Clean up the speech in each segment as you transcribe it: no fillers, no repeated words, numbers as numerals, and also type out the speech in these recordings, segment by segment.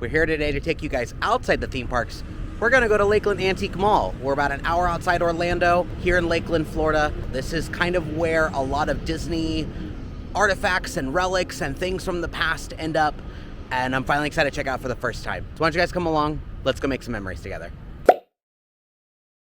We're here today to take you guys outside the theme parks. We're gonna go to Lakeland Antique Mall. We're about an hour outside Orlando, here in Lakeland, Florida. This is kind of where a lot of Disney artifacts and relics and things from the past end up, and I'm finally excited to check out for the first time. So why don't you guys come along, let's go make some memories together.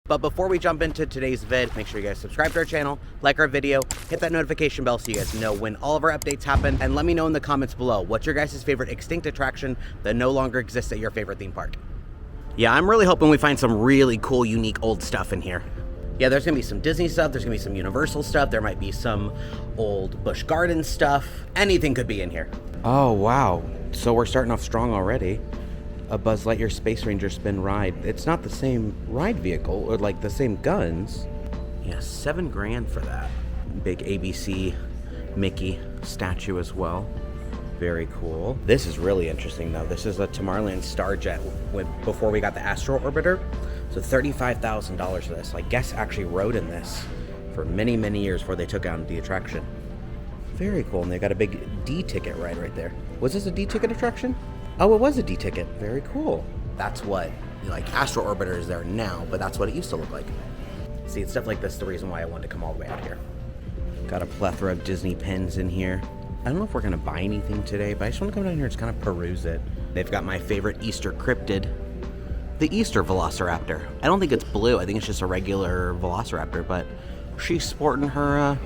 But before we jump into today's vid, make sure you guys subscribe to our channel, like our video, hit that notification bell so you guys know when all of our updates happen, and let me know in the comments below, what's your guys' favorite extinct attraction that no longer exists at your favorite theme park? Yeah, I'm really hoping we find some really cool, unique old stuff in here. Yeah, there's gonna be some Disney stuff, there's gonna be some Universal stuff, there might be some old Busch Gardens stuff. Anything could be in here. Oh, wow. So we're starting off strong already. A Buzz Lightyear Space Ranger spin ride. It's not the same ride vehicle or like the same guns. Yeah, $7 grand for that. Big ABC Mickey statue as well. Very cool. This is really interesting though. This is a Tomorrowland Starjet before we got the Astro Orbiter. So $35,000 for this. Like guests actually rode in this for many, many years before they took out the attraction. Very cool. And they got a big D ticket ride right there. Was this a D ticket attraction? Oh, it was a D ticket. Very cool. That's what, like, Astro Orbiter is there now, but that's what it used to look like. See, it's stuff like this the reason why I wanted to come all the way out here. Got a plethora of Disney pins in here. I don't know if we're gonna buy anything today, but I just want to come down here and just kind of peruse it. They've got my favorite Easter cryptid, the Easter Velociraptor. I don't think it's blue. I think it's just a regular Velociraptor, but she's sporting her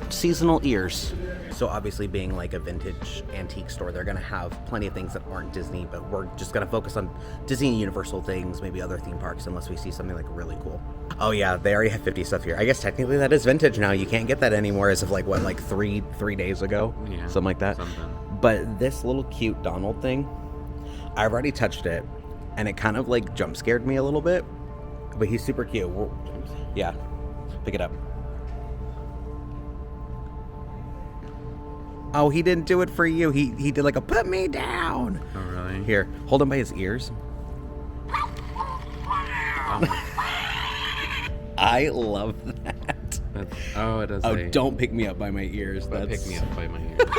seasonal ears. So obviously being like a vintage antique store, they're gonna have plenty of things that aren't Disney, but we're just gonna focus on Disney and Universal things, maybe other theme parks, unless we see something like really cool. Oh yeah, they already have 50 stuff here. I guess technically that is vintage now. You can't get that anymore as of like, what, like three days ago? Yeah, something like that. But this little cute Donald thing, I've already touched it, and it kind of like jump scared me a little bit, but he's super cute. Yeah, pick it up. Oh, he didn't do it for you. He did like a put me down. Oh, really? Here, hold him by his ears. I love that. It does. Oh, don't pick me up by my ears. Pick me up by my ears.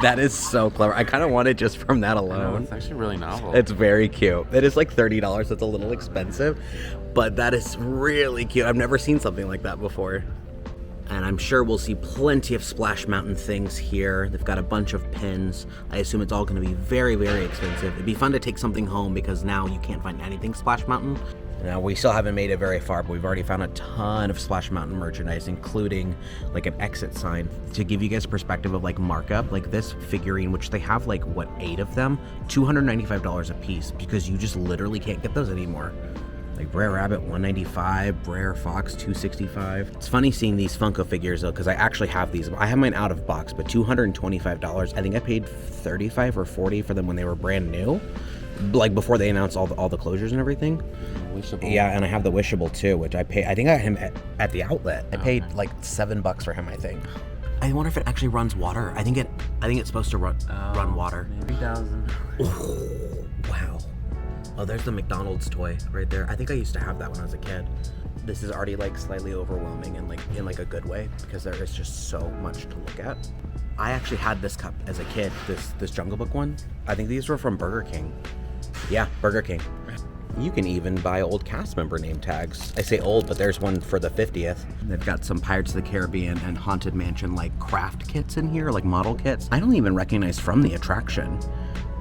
That is so clever. I kind of want it just from that alone. It's actually really novel. It's very cute. It is like $30. It's a little expensive, but that is really cute. I've never seen something like that before. And I'm sure we'll see plenty of Splash Mountain things here. They've got a bunch of pins. I assume it's all gonna be very, very expensive. It'd be fun to take something home because now you can't find anything Splash Mountain. Now, we still haven't made it very far, but we've already found a ton of Splash Mountain merchandise, including like an exit sign. To give you guys a perspective of like markup, like this figurine, which they have like, what, 8 of them? $295 a piece, because you just literally can't get those anymore. Like Brer Rabbit, $195, Brer Fox, $265. It's funny seeing these Funko figures though, because I actually have these. I have mine out of box, but $225. I think I paid $35 or $40 for them when they were brand new, like before they announced all the closures and everything. Wishable. Yeah, and I have the Wishable too, which I think I got him at the outlet. I paid like $7 for him, I think. I wonder if it actually runs water. I think it's supposed to run water. Maybe $1,000. Oh, wow. Oh, there's the McDonald's toy right there. I think I used to have that when I was a kid. This is already like slightly overwhelming and like in like a good way because there is just so much to look at. I actually had this cup as a kid, this Jungle Book one. I think these were from Burger King. Yeah, Burger King. You can even buy old cast member name tags. I say old, but there's one for the 50th. They've got some Pirates of the Caribbean and Haunted Mansion like craft kits in here, like model kits. I don't even recognize from the attraction.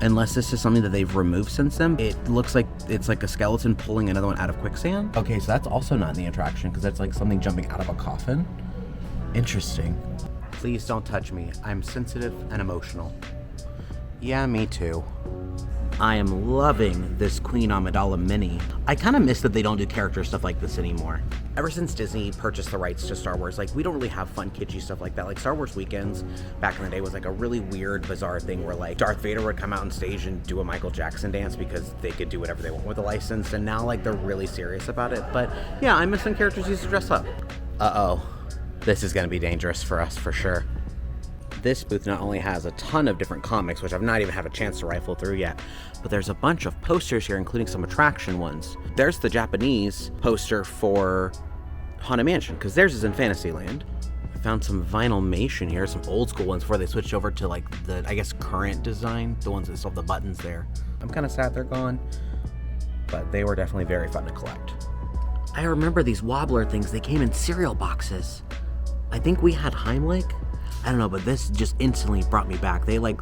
Unless this is something that they've removed since then. It looks like it's like a skeleton pulling another one out of quicksand. Okay, so that's also not in the attraction because that's like something jumping out of a coffin. Interesting. Please don't touch me. I'm sensitive and emotional. Yeah, me too. I am loving this Queen Amidala mini. I kind of miss that they don't do character stuff like this anymore. Ever since Disney purchased the rights to Star Wars, like we don't really have fun kitschy stuff like that. Like Star Wars Weekends back in the day was like a really weird, bizarre thing where like Darth Vader would come out on stage and do a Michael Jackson dance because they could do whatever they want with the license, and now like they're really serious about it. But yeah, I miss when characters used to dress up. Uh-oh, this is gonna be dangerous for us for sure. This booth not only has a ton of different comics, which I've not even had a chance to rifle through yet, but there's a bunch of posters here, including some attraction ones. There's the Japanese poster for Haunted Mansion, because theirs is in Fantasyland. Found some vinylmation here, some old school ones before they switched over to like the, I guess, current design, the ones that still have the buttons there. I'm kind of sad they're gone, but they were definitely very fun to collect. I remember these wobbler things. They came in cereal boxes. I think we had Heimlich. I don't know, but this just instantly brought me back. They like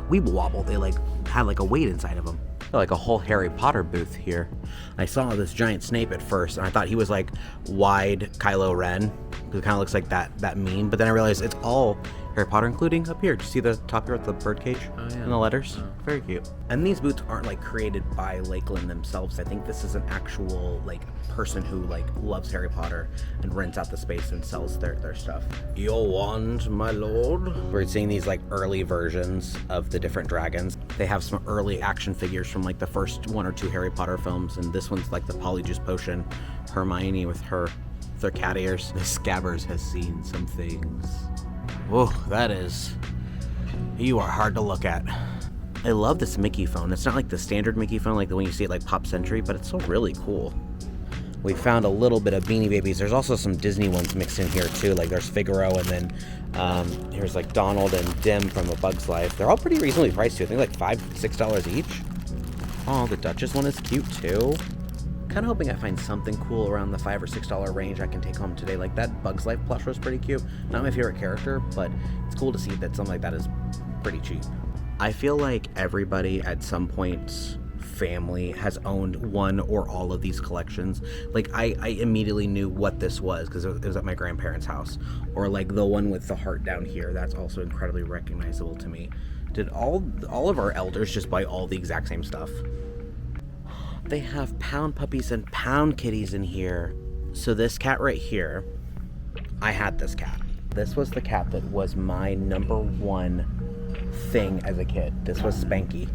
Weeble Wobble. They like had like a weight inside of them. Like a whole Harry Potter booth here. I saw this giant Snape at first, and I thought he was like wide Kylo Ren, because it kind of looks like that meme. But then I realized it's all Harry Potter, including up here. Do you see the top here with the birdcage and the letters? Oh. Very cute. And these booths aren't like created by Lakeland themselves. I think this is an actual like person who like loves Harry Potter and rents out the space and sells their stuff. Your wand, my lord. We're seeing these like early versions of the different dragons. They have some early action figures from like the first 1 or 2 Harry Potter films, and this one's like the Polyjuice Potion, Hermione with their cat ears. The Scabbers has seen some things. Whoa, that is... You are hard to look at. I love this Mickey phone. It's not like the standard Mickey phone, like the one you see at like Pop Century, but it's still really cool. We found a little bit of Beanie Babies. There's also some Disney ones mixed in here too. Like there's Figaro, and then here's like Donald and Dim from A Bug's Life. They're all pretty reasonably priced too. I think like $5-6 each. Oh, the Duchess one is cute too. Kind of hoping I find something cool around the $5 or $6 range I can take home today. Like that Bug's Life plush was pretty cute. Not my favorite character, but it's cool to see that something like that is pretty cheap. I feel like everybody at some point family has owned one or all of these collections. Like I immediately knew what this was because it was at my grandparents' house. Or like the one with the heart down here, that's also incredibly recognizable to me. Did all of our elders just buy all the exact same stuff? They have pound puppies and pound kitties in here. So this cat right here, I had this cat. This was the cat that was my number one thing as a kid. This was Spanky,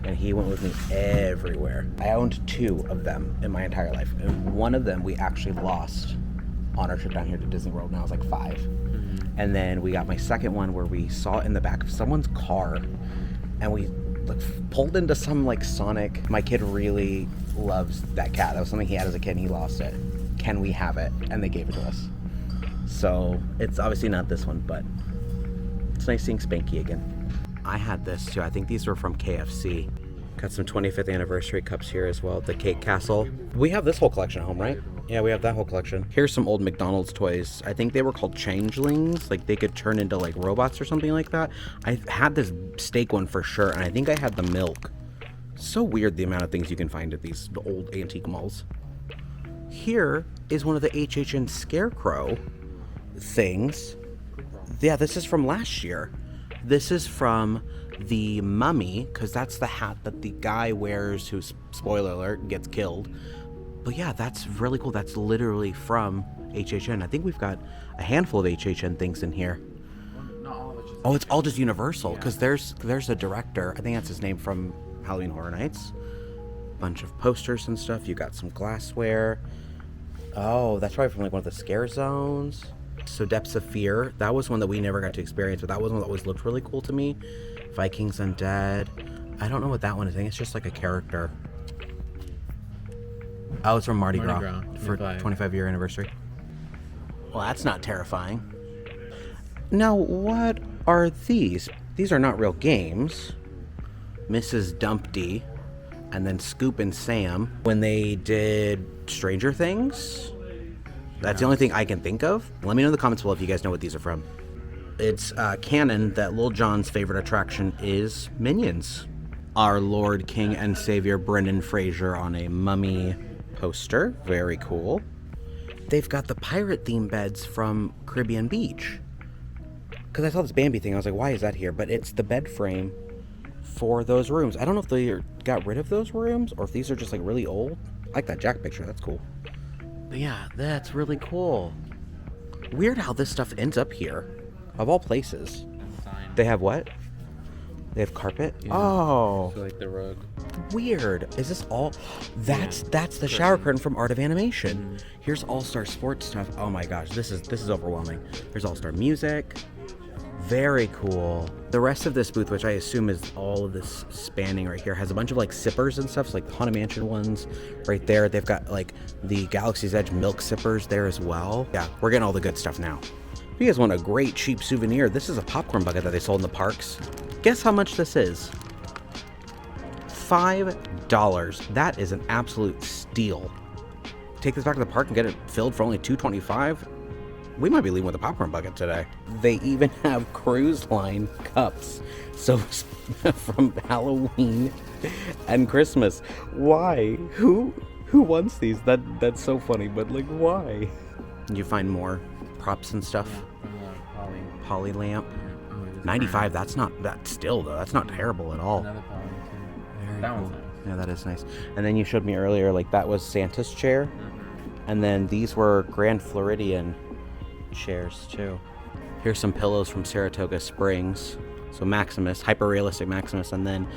and he went with me everywhere. I owned 2 of them in my entire life, and one of them we actually lost on our trip down here to Disney World when I was like 5. And then we got my second one where we saw it in the back of someone's car, and we like pulled into some like Sonic. My kid really loves that cat. That was something he had as a kid and he lost it. Can we have it? And they gave it to us. So it's obviously not this one, but it's nice seeing Spanky again. I had this too. I think these were from KFC. Got some 25th anniversary cups here as well. The Cake Castle. We have this whole collection at home, right? Yeah, we have that whole collection. Here's some old McDonald's toys. I think they were called changelings. Like they could turn into like robots or something like that. I had this steak one for sure, and I think I had the milk. So weird the amount of things you can find at these old antique malls. Here is one of the HHN Scarecrow things. Yeah, this is from last year. This is from the Mummy, because that's the hat that the guy wears who, spoiler alert, gets killed. But yeah, that's really cool. That's literally from HHN. I think we've got a handful of HHN things in here. Oh, it's all just Universal, because there's a director, I think that's his name, from Halloween Horror Nights. Bunch of posters and stuff. You got some glassware. Oh, that's probably from like one of the scare zones. So Depths of Fear, that was one that we never got to experience, but that was one that always looked really cool to me. Vikings Undead. I don't know what that one is. I think it's just like a character. Oh, it's from Mardi Gras for 25-year anniversary. Well, that's not terrifying. Now, what are these? These are not real games. Mrs. Dumpty and then Scoop and Sam when they did Stranger Things. That's the only thing I can think of. Let me know in the comments below if you guys know what these are from. It's canon that Lil Jon's favorite attraction is Minions. Our Lord, King, and Savior Brendan Fraser on a mummy poster. Very cool. They've got the pirate theme beds from Caribbean Beach. Because I saw this Bambi thing, I was like, why is that here? But it's the bed frame for those rooms. I don't know if they got rid of those rooms or if these are just like really old. I like that Jack picture, that's cool. But yeah, that's really cool. Weird how this stuff ends up here. Of all places. They have what? They have carpet? Yeah, oh. I feel like the rug. Weird. Is this all? That's the shower curtain from Art of Animation. Here's All-Star Sports stuff. Oh my gosh, this is overwhelming. There's All-Star Music. Very cool. The rest of this booth, which I assume is all of this spanning right here, has a bunch of like sippers and stuff, so like the Haunted Mansion ones right there. They've got like the Galaxy's Edge milk sippers there as well. Yeah, we're getting all the good stuff now. If you guys want a great cheap souvenir, this is a popcorn bucket that they sold in the parks. Guess how much this is? $5. That is an absolute steal. Take this back to the park and get it filled for only $2.25. We might be leaving with a popcorn bucket today. They even have cruise line cups. So from Halloween and Christmas. Why? Who wants these? That's so funny, but like why? You find more props and stuff. Poly lamp. 95, that's not terrible at all. Another poly too. Very That cool. one's nice. Yeah, that is nice. And then you showed me earlier, like that was Santa's chair. And then these were Grand Floridian chairs too. Here's some pillows from Saratoga Springs. So Maximus, hyper-realistic Maximus. And then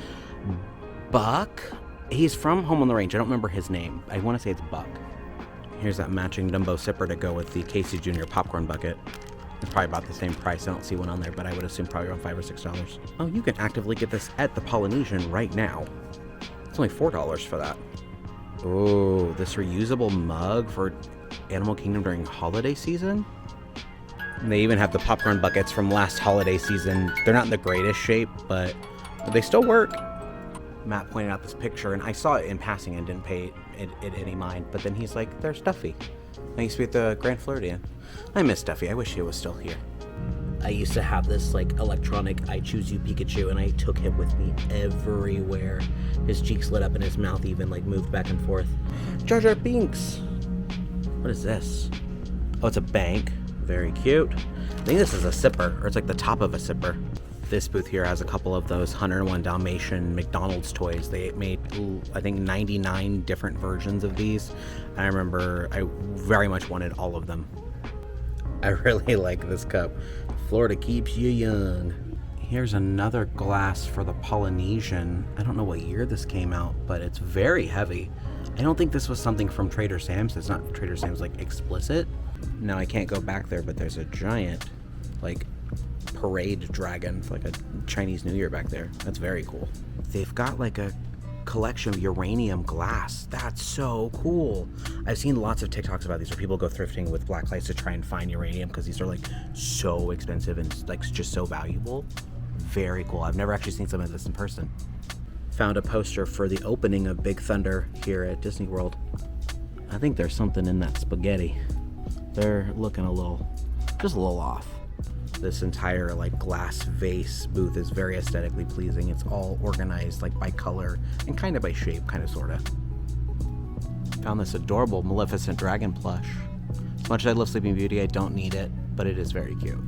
Buck, he's from Home on the Range. I don't remember his name. I want to say it's Buck. Here's that matching Dumbo sipper to go with the Casey Jr. popcorn bucket. It's probably about the same price. I don't see one on there, but I would assume probably around $5 or $6. Oh, you can actively get this at the Polynesian right now. It's only $4 for that. Oh, this reusable mug for Animal Kingdom during holiday season. And they even have the popcorn buckets from last holiday season. They're not in the greatest shape, but they still work. Matt pointed out this picture, and I saw it in passing and didn't pay it any mind. But then he's like, "There's Stuffy." I used to be at the Grand Floridian. I miss Stuffy. I wish he was still here. I used to have this like electronic I Choose You Pikachu, and I took him with me everywhere. His cheeks lit up and his mouth even like moved back and forth. Jar Jar Binks. What is this? Oh, it's a bank. Very cute. I think this is a sipper, or it's like the top of a sipper. This booth here has a couple of those 101 Dalmatian McDonald's toys. They made, I think, 99 different versions of these. I remember I very much wanted all of them. I really like this cup. Florida keeps you young. Here's another glass for the Polynesian. I don't know what year this came out, but it's very heavy. I don't think this was something from Trader Sam's. It's not Trader Sam's like explicit. Now I can't go back there, but there's a giant like parade dragon, like a Chinese New Year back there. That's very cool. They've got like a collection of uranium glass. That's so cool. I've seen lots of TikToks about these where people go thrifting with black lights to try and find uranium because these are like so expensive and like just so valuable. Very cool. I've never actually seen some of this in person. Found a poster for the opening of Big Thunder here at Disney World. I think there's something in that spaghetti. They're looking just a little off. This entire like glass vase booth is very aesthetically pleasing. It's all organized like by color and kind of by shape, kind of sort of. Found this adorable Maleficent dragon plush. As much as I love Sleeping Beauty, I don't need it, but it is very cute.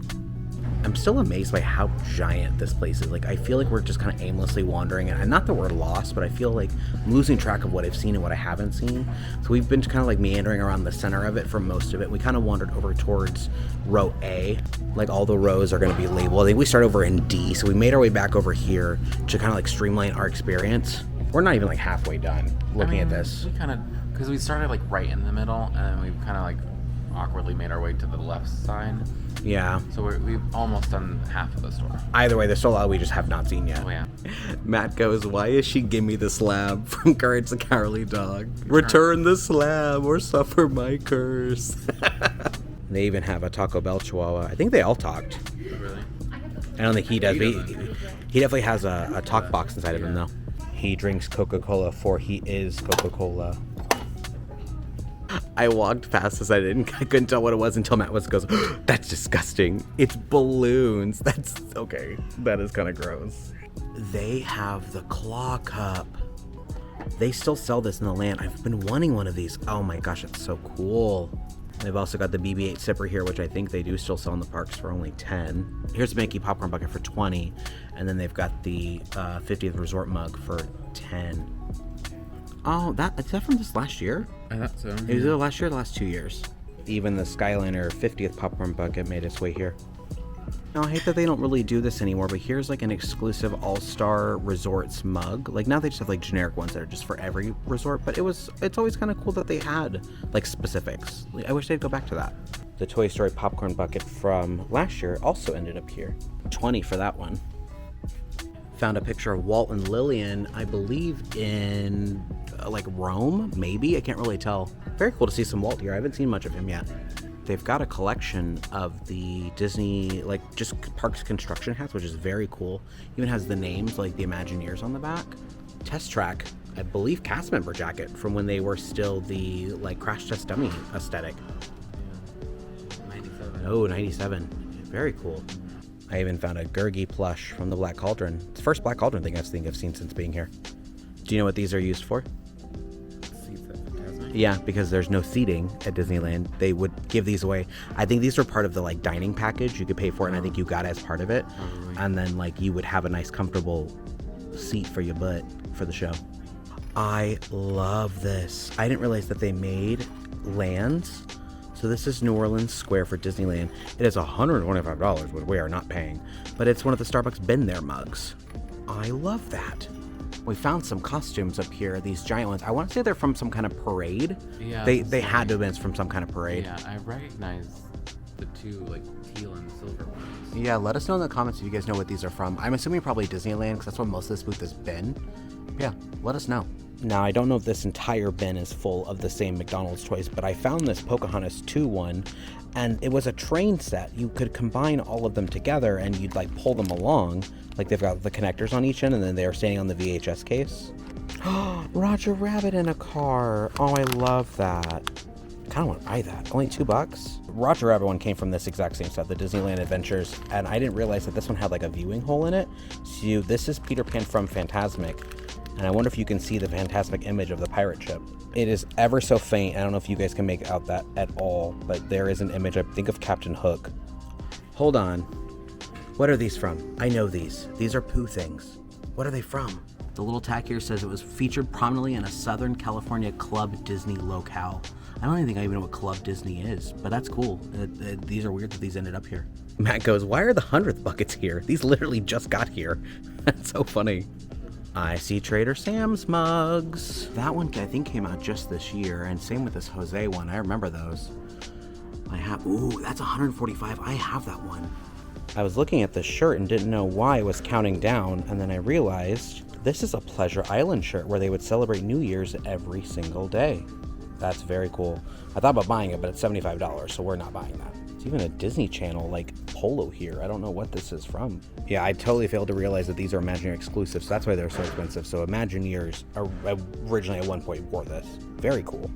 I'm still amazed by how giant this place is. Like, I feel like we're just kind of aimlessly wandering, and not that we're lost, but I feel like I'm losing track of what I've seen and what I haven't seen. So we've been kind of like meandering around the center of it for most of it. We kind of wandered over towards row A. Like, all the rows are going to be labeled. I think we start over in D, so we made our way back over here to kind of like streamline our experience. We're not even like halfway done looking at this. We kind of, because we started like right in the middle, and then we've kind of like awkwardly made our way to the left side. Yeah. So we've almost done half of the store. Either way, there's still a lot we just have not seen yet. Oh, yeah. Matt goes, "Why is she gimme the slab from Courage the Cowardly Dog? Return the slab or suffer my curse." They even have a Taco Bell Chihuahua. I think they all talked. Really? I don't think he does. But he definitely has a talk box inside of him, though. He drinks Coca-Cola, for he is Coca-Cola. I walked past this. I couldn't tell what it was until Matt goes, "That's disgusting. It's balloons." That's okay. That is kind of gross. They have the claw cup. They still sell this in the land. I've been wanting one of these. Oh my gosh, it's so cool. They've also got the BB-8 sipper here, which I think they do still sell in the parks for only $10. Here's a Mickey popcorn bucket for $20, and then they've got the 50th Resort mug for $10. Oh, is that from this last year? I thought so. It was either last year or the last 2 years. Even the Skyliner 50th popcorn bucket made its way here. Now, I hate that they don't really do this anymore, but here's like an exclusive All-Star Resorts mug. Like, now they just have like generic ones that are just for every resort, but it's always kind of cool that they had like specifics. Like, I wish they'd go back to that. The Toy Story popcorn bucket from last year also ended up here. $20 for that one. Found a picture of Walt and Lillian, I believe in like Rome, maybe? I can't really tell. Very cool to see some Walt here. I haven't seen much of him yet. They've got a collection of the Disney, like, just parks construction hats, which is very cool. Even has the names, like the Imagineers on the back. Test Track, I believe, cast member jacket from when they were still the, like, Crash Test Dummy aesthetic. 97. Oh, 97. Very cool. I even found a Gurgi plush from the Black Cauldron. It's the first Black Cauldron thing I've seen since being here. Do you know what these are used for? Yeah, because there's no seating at Disneyland. They would give these away. I think these were part of the like dining package you could pay for, and I think you got it as part of it. Probably. And then like you would have a nice comfortable seat for your butt for the show. I love this. I didn't realize that they made lands. So this is New Orleans Square for Disneyland. It is $125, which we are not paying, but it's one of the Starbucks Been There mugs. I love that. We found some costumes up here, these giant ones. I want to say they're from some kind of parade. Yeah. They had to have been from some kind of parade. Yeah, I recognize the two, like, teal and silver ones. Yeah, let us know in the comments if you guys know what these are from. I'm assuming probably Disneyland, because that's what most of this booth has been. Yeah, let us know. Now, I don't know if this entire bin is full of the same McDonald's toys, but I found this Pocahontas 2 one, and it was a train set. You could combine all of them together, and you'd, like, pull them along. Like, they've got the connectors on each end, and then they're standing on the VHS case. Roger Rabbit in a car. Oh, I love that. Kind of want to buy that. Only $2. Roger Rabbit one came from this exact same set, the Disneyland Adventures, and I didn't realize that this one had, like, a viewing hole in it. So this is Peter Pan from Fantasmic. And I wonder if you can see the Fantasmic image of the pirate ship. It is ever so faint. I don't know if you guys can make out that at all, but there is an image. I think of Captain Hook. Hold on. What are these from? I know these. These are Pooh things. What are they from? The little tag here says it was featured prominently in a Southern California Club Disney locale. I don't even know what Club Disney is, but that's cool. These are weird that these ended up here. Matt goes, why are the 100th buckets here? These literally just got here. That's so funny. I see Trader Sam's mugs. That one I think came out just this year, and same with this Jose one. I remember those. Ooh, that's 145. I have that one. I was looking at this shirt and didn't know why it was counting down, and then I realized this is a Pleasure Island shirt where they would celebrate New Year's every single day. That's very cool. I thought about buying it, but it's $75, so we're not buying that. It's even a Disney Channel, like, polo here. I don't know what this is from. Yeah, I totally failed to realize that these are Imagineer exclusives. That's why they're so expensive. So Imagineers originally at one point wore this. Very cool.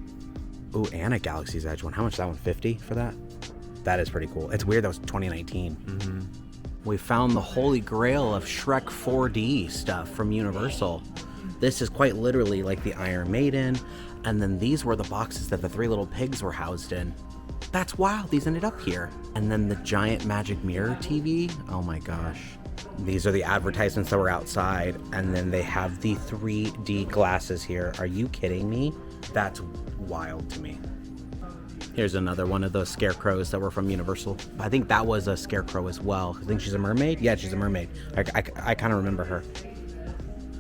Ooh, and a Galaxy's Edge one. How much is that one? $50 for that? That is pretty cool. It's weird that was 2019. Mm-hmm. We found the holy grail of Shrek 4D stuff from Universal. This is quite literally like the Iron Maiden. And then these were the boxes that the three little pigs were housed in. That's wild. These ended up here. And then the giant magic mirror TV. Oh my gosh. These are the advertisements that were outside. And then they have the 3D glasses here. Are you kidding me? That's wild to me. Here's another one of those scarecrows that were from Universal. I think that was a scarecrow as well. I think she's a mermaid. Yeah, she's a mermaid. I kind of remember her.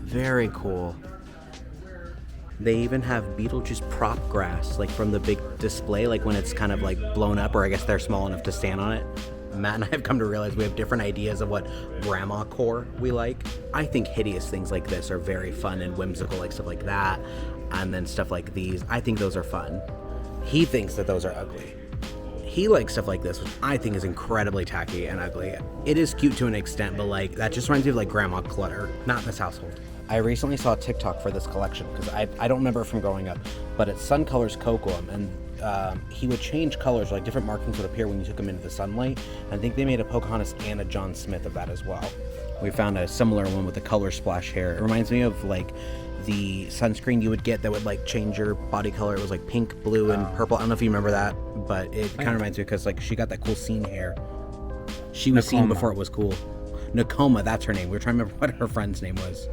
Very cool. They even have Beetlejuice prop grass, like from the big display, like when it's kind of like blown up, or I guess they're small enough to stand on it. Matt and I have come to realize we have different ideas of what grandma core we like. I think hideous things like this are very fun and whimsical, like stuff like that. And then stuff like these, I think those are fun. He thinks that those are ugly. He likes stuff like this, which I think is incredibly tacky and ugly. It is cute to an extent, but like that just reminds me of like grandma clutter, not in this household. I recently saw a TikTok for this collection because I don't remember it from growing up, but it's Sun Colors Cocoam, and he would change colors, like different markings would appear when you took him into the sunlight. I think they made a Pocahontas and a John Smith of that as well. We found a similar one with the color splash hair. It reminds me of like the sunscreen you would get that would like change your body color. It was like pink, blue, and purple. I don't know if you remember that, but it kind of reminds me because like she got that cool scene hair. She was seen before it was cool. Nakoma, that's her name. We were trying to remember what her friend's name was.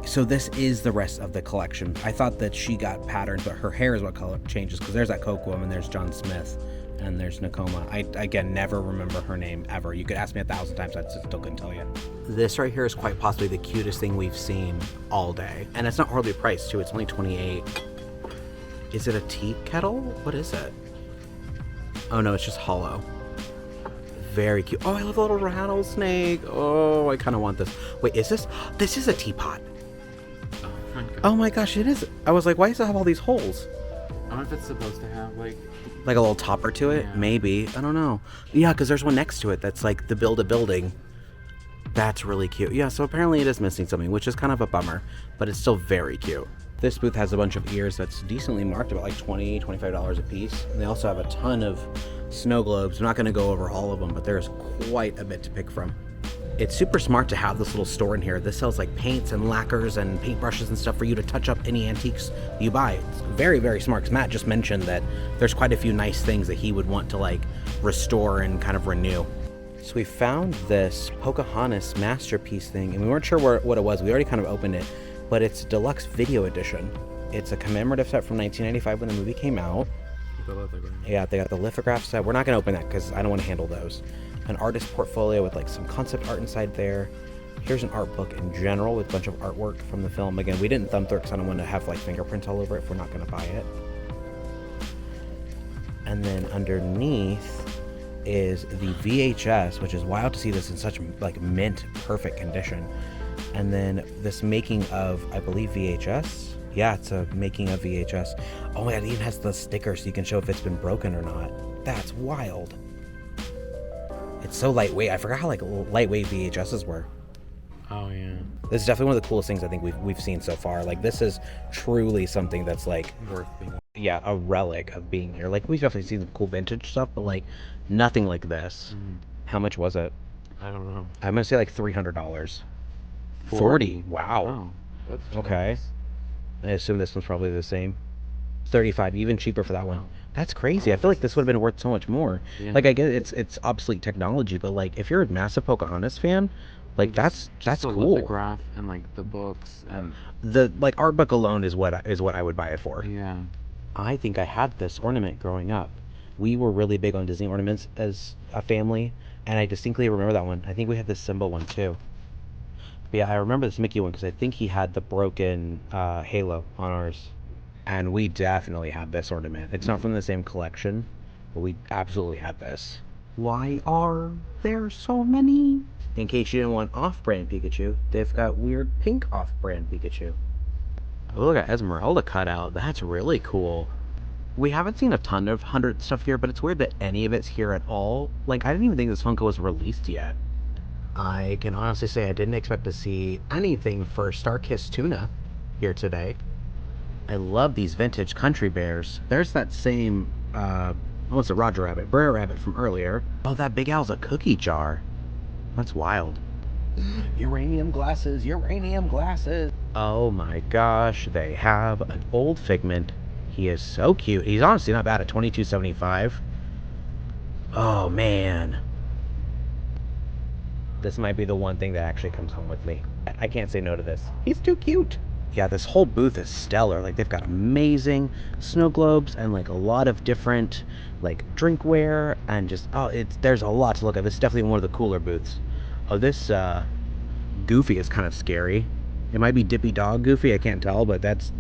So this is the rest of the collection. I thought that she got patterns, but her hair is what color changes, because there's that Cocoam and there's John Smith and there's Nakoma. I, again, never remember her name ever. You could ask me 1,000 times, I still couldn't tell you. This right here is quite possibly the cutest thing we've seen all day. And it's not horribly priced, too. It's only $28. Is it a tea kettle? What is it? Oh, no, it's just hollow. Very cute. Oh, I love the little rattlesnake. Oh, I kind of want this. Wait, is this? This is a teapot. Oh my god. Oh my gosh, it is. I was like, why does it have all these holes? I wonder if it's supposed to have like Like a little topper to it? Yeah. Maybe. I don't know. Yeah, because there's one next to it that's like the build a building. That's really cute. Yeah, so apparently it is missing something, which is kind of a bummer, but it's still very cute. This booth has a bunch of ears that's decently marked, about like $20, $25 a piece. And they also have a ton of snow globes. I'm not going to go over all of them, but there's quite a bit to pick from. It's super smart to have this little store in here. This sells like paints and lacquers and paintbrushes and stuff for you to touch up any antiques you buy. It's very, very smart, because Matt just mentioned that there's quite a few nice things that he would want to like restore and kind of renew. So we found this Pocahontas masterpiece thing, and we weren't sure what it was. We already kind of opened it, but it's deluxe video edition. It's a commemorative set from 1995 when the movie came out. Yeah, they got the lithograph set. We're not going to open that because I don't want to handle those. An artist portfolio with like some concept art inside there. Here's an art book in general with a bunch of artwork from the film. Again, we didn't thumb through it because I don't want to have like fingerprints all over it if we're not going to buy it. And then underneath is the VHS, which is wild to see this in such like mint perfect condition. And then this making of, I believe, VHS. Yeah, it's a making of VHS. Oh my god, it even has the sticker so you can show if it's been broken or not. That's wild. It's so lightweight. I forgot how like lightweight VHSs were. Oh yeah. This is definitely one of the coolest things I think we've seen so far. Like this is truly something that's like Worth being. yeah, a relic of being here. Like we've definitely seen some cool vintage stuff, but like nothing like this. How much was it? I don't know. I'm gonna say like $300. 40. Wow. Oh, that's Okay. nice. I assume this one's probably the same. 35, even cheaper for that one. That's crazy. I feel like this would have been worth so much more. Yeah. Like I get it's obsolete technology, but like if you're a massive Pocahontas fan, like that's Just the cool. lithograph and like the books and The like art book alone is what I would buy it for. yeah. I think I had this ornament growing up. We were really big on Disney ornaments as a family, and I distinctly remember that one. I think we had this Simba one too. But yeah, I remember this Mickey one because I think he had the broken halo on ours. And we definitely had this ornament. It's not from the same collection, but we absolutely had this. Why are there so many? In case you didn't want off-brand Pikachu, they've got weird pink off-brand Pikachu. Oh, look at Esmeralda cutout. That's really cool. We haven't seen a ton of 100 stuff here, but it's weird that any of it's here at all. Like, I didn't even think this Funko was released yet. I can honestly say I didn't expect to see anything for Starkist Tuna here today. I love these vintage country bears. There's that same, what's it, Roger Rabbit, Brer Rabbit from earlier. Oh, that Big Al's a cookie jar. That's wild. Uranium glasses, uranium glasses. Oh my gosh, they have an old Figment. He is so cute. He's honestly not bad at $22.75. Oh man. This might be the one thing that actually comes home with me. I can't say no to this. He's too cute. Yeah, this whole booth is stellar. Like they've got amazing snow globes and like a lot of different like drinkware and just there's a lot to look at. This is definitely one of the cooler booths. Oh, this Goofy is kind of scary. It might be Dippy Dog Goofy, I can't tell, but that's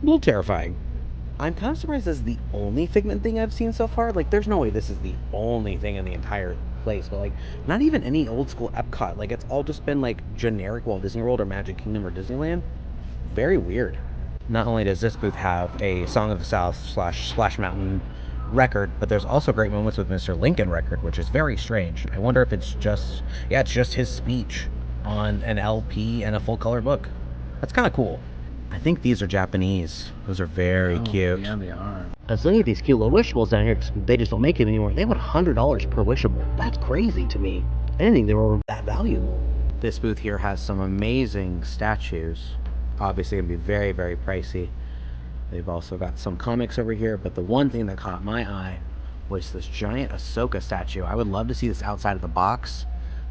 a little terrifying. I'm kind of surprised this is the only Figment thing I've seen so far. Like there's no way this is the only thing in the entire place, but like not even any old school Epcot. Like it's all just been like generic Walt Disney World or Magic Kingdom or Disneyland. Very weird. Not only does this booth have a Song of the South / Splash Mountain record, but there's also great moments with Mr. Lincoln record, which is very strange. I wonder if it's just his speech on an LP and a full color book. That's kind of cool. I think these are Japanese. Those are very cute. Yeah, they are. I was looking at these cute little wishables down here because they just don't make them anymore. They want $100 per wishable. That's crazy to me. I didn't think they were that valuable. This booth here has some amazing statues. Obviously gonna be very, very pricey. They've also got some comics over here, but the one thing that caught my eye was this giant Ahsoka statue. I would love to see this outside of the box.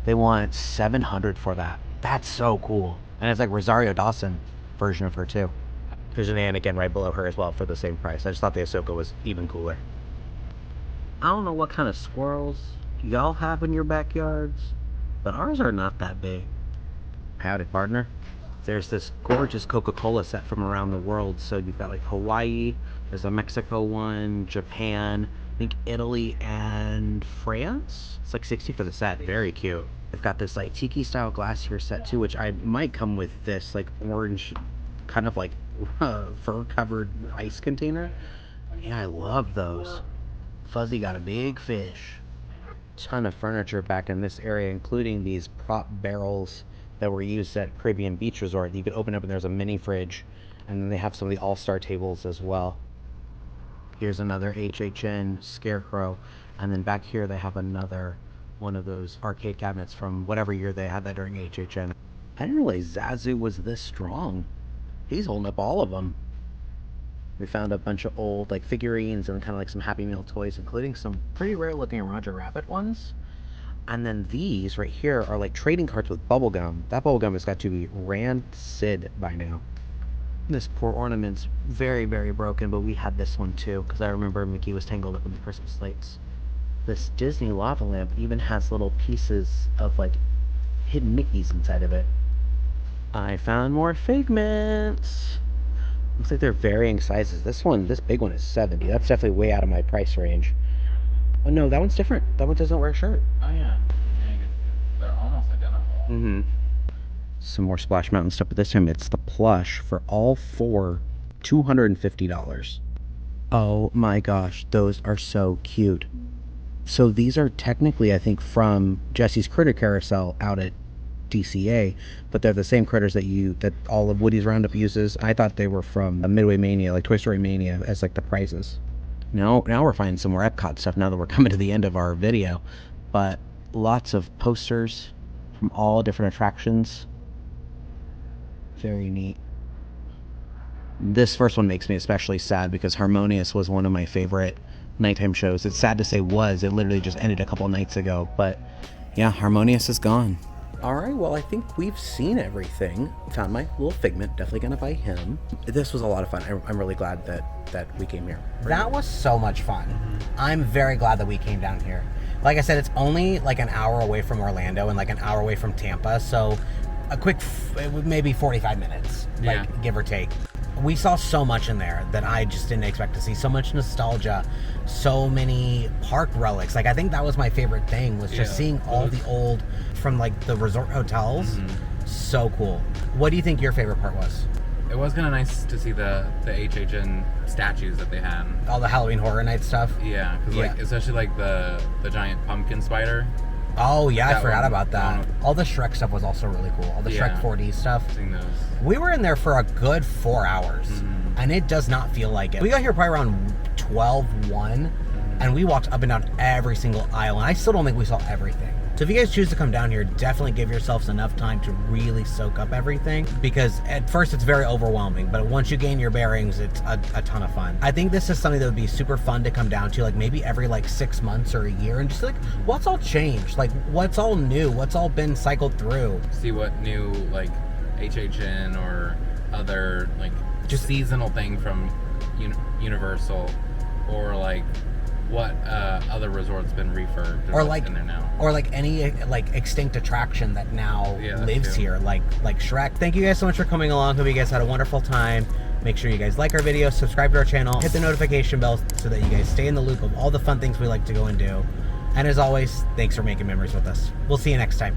They want $700 for that. That's so cool. And it's like Rosario Dawson version of her too. There's an Anakin right below her as well for the same price. I just thought the Ahsoka was even cooler. I don't know what kind of squirrels y'all have in your backyards, but ours are not that big. Howdy, partner. There's this gorgeous Coca-Cola set from around the world. So you've got like Hawaii, there's a Mexico one, Japan, I think Italy and France. It's like $60 for the set. Very cute. They've got this like tiki style glass here set too, which I might come with this like orange kind of like fur covered ice container. Yeah, I love those. Fuzzy got a big fish. Ton of furniture back in this area, including these prop barrels that were used at Caribbean Beach Resort. You could open up and there's a mini fridge, and then they have some of the all-star tables as well. Here's another HHN scarecrow, and then back here they have another one of those arcade cabinets from whatever year they had that during HHN. I didn't realize Zazu was this strong. He's holding up all of them. We found a bunch of old like figurines and kind of like some Happy Meal toys, including some pretty rare looking Roger Rabbit ones. And then these right here are like trading cards with bubblegum. That bubblegum has got to be rancid by now. This poor ornament's very, very broken, but we had this one too, because I remember Mickey was tangled up in the Christmas lights. This Disney lava lamp even has little pieces of like hidden Mickeys inside of it. I found more figments. Looks like they're varying sizes. This big one is 70. That's definitely way out of my price range. Oh no, that one's different. That one doesn't wear a shirt. Oh yeah. They're almost identical. Mm-hmm. Some more Splash Mountain stuff, but this time it's the plush for all four, $250. Oh my gosh, those are so cute. So these are technically, I think, from Jesse's Critter Carousel out at DCA, but they're the same critters that all of Woody's Roundup uses. I thought they were from Midway Mania, like Toy Story Mania, as like the prizes. Now we're finding some more Epcot stuff now that we're coming to the end of our video, but lots of posters from all different attractions. Very neat. This first one makes me especially sad because Harmonious was one of my favorite nighttime shows. It's sad to say was. It literally just ended a couple nights ago, but yeah, Harmonious is gone. All right, well, I think we've seen everything. Found my little figment, definitely gonna buy him. This was a lot of fun. I'm really glad that we came here. That was so much fun. I'm very glad that we came down here. Like I said, it's only like an hour away from Orlando and like an hour away from Tampa, so a quick, maybe 45 minutes, like give or take. We saw so much in there that I just didn't expect to see. So much nostalgia, so many park relics. Like I think that was my favorite thing, was just seeing all the old from like the resort hotels. So cool. What do you think your favorite part was? It was kind of nice to see the HHN statues that they had. All the Halloween Horror Night stuff. Yeah, because like especially like the giant pumpkin spider. Oh yeah, I forgot about that. All the Shrek stuff was also really cool. All the Shrek 4D stuff. Seeing those. We were in there for a good 4 hours, and it does not feel like it. We got here probably around 12:01, and we walked up and down every single aisle, and I still don't think we saw everything. So if you guys choose to come down here, definitely give yourselves enough time to really soak up everything, because at first it's very overwhelming, but once you gain your bearings, it's a ton of fun. I think this is something that would be super fun to come down to, like maybe every like 6 months or a year, and just like, what's all changed? Like, what's all new? What's all been cycled through? See what new like HHN or other like just seasonal thing from Universal, or like what other resort's been refurbed or like in there now, or like any like extinct attraction that now lives here, like Shrek. Thank you guys so much for coming along. Hope you guys had a wonderful time. Make sure you guys like our video, subscribe to our channel, hit the notification bell so that you guys stay in the loop of all the fun things we like to go and do. And as always, thanks for making memories with us. We'll see you next time.